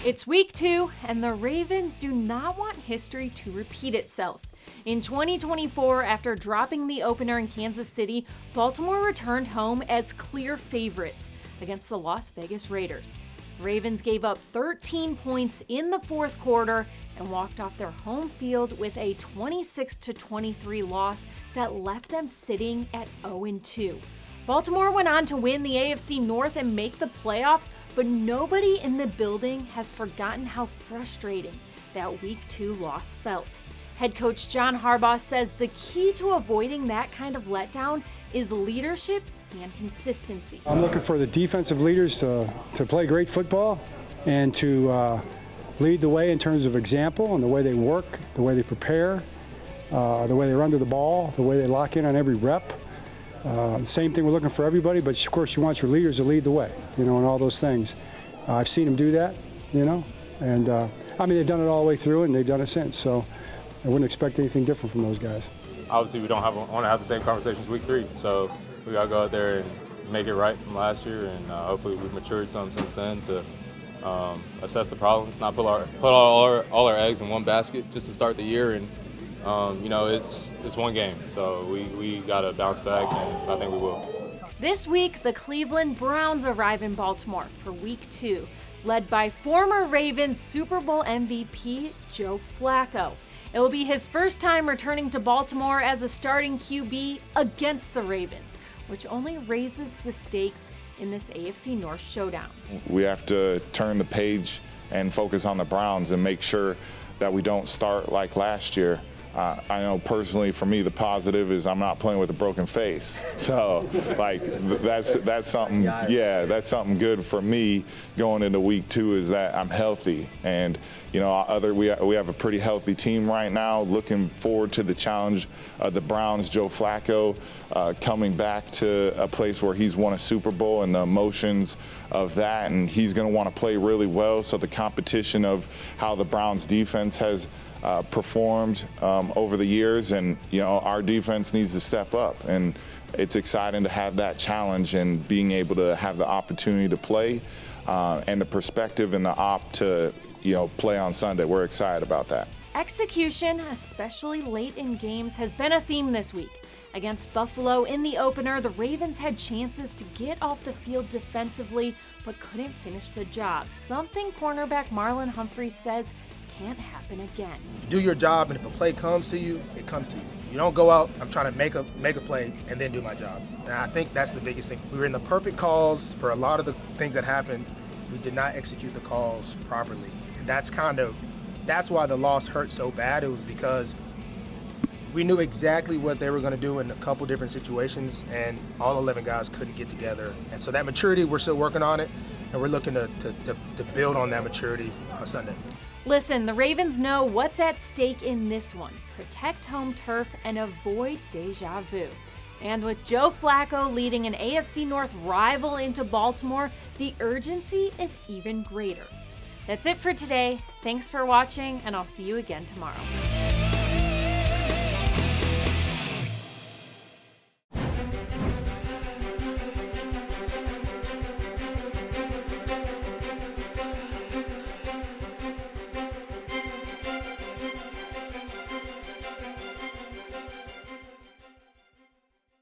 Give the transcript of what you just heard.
It's week 2, and the Ravens do not want history to repeat itself. In 2024, after dropping the opener in Kansas City, Baltimore returned home as clear favorites against the Las Vegas Raiders. Ravens gave up 13 points in the fourth quarter and walked off their home field with a 26-23 loss that left them sitting at 0-2. Baltimore went on to win the AFC North and make the playoffs, but nobody in the building has forgotten how frustrating that Week 2 loss felt. Head coach John Harbaugh says the key to avoiding that kind of letdown is leadership and consistency. I'm looking for the defensive leaders to play great football and to lead the way in terms of example and the way they work, the way they prepare, the way they run to the ball, the way they lock in on every rep. Same thing we're looking for everybody, but of course you want your leaders to lead the way, and all those things. I've seen them do that, and they've done it all the way through, and they've done it since, so I wouldn't expect anything different from those guys. Obviously, we don't want to have the same conversations week 3, so we got to go out there and make it right from last year, and hopefully we've matured some since then to assess the problems, not put all our eggs in one basket just to start the year. And it's one game, so we got to bounce back, and I think we will. This week, the Cleveland Browns arrive in Baltimore for Week 2, led by former Ravens Super Bowl MVP Joe Flacco. It will be his first time returning to Baltimore as a starting QB against the Ravens, which only raises the stakes in this AFC North showdown. We have to turn the page and focus on the Browns and make sure that we don't start like last year. I know personally for me the positive is I'm not playing with a broken face. So that's something, that's something good for me going into week 2 is that I'm healthy. And we have a pretty healthy team right now. Looking forward to the challenge of the Browns, Joe Flacco coming back to a place where he's won a Super Bowl and the emotions of that, and he's going to want to play really well. So the competition of how the Browns defense has performed over the years, and our defense needs to step up, and it's exciting to have that challenge and being able to have the opportunity to play and the perspective and the op to play on Sunday. We're excited about that. Execution, especially late in games, has been a theme this week. Against Buffalo in the opener, the Ravens had chances to get off the field defensively, but couldn't finish the job, something cornerback Marlon Humphrey says can't happen again. You do your job, and if a play comes to you, it comes to you. You don't go out, I'm trying to make a play and then do my job. And I think that's the biggest thing. We were in the perfect calls for a lot of the things that happened. We did not execute the calls properly. And that's why the loss hurt so bad. It was because we knew exactly what they were going to do in a couple different situations, and all 11 guys couldn't get together. And so that maturity, we're still working on it, and we're looking to build on that maturity on Sunday. Listen, the Ravens know what's at stake in this one. Protect home turf and avoid deja vu. And with Joe Flacco leading an AFC North rival into Baltimore, the urgency is even greater. That's it for today. Thanks for watching, and I'll see you again tomorrow.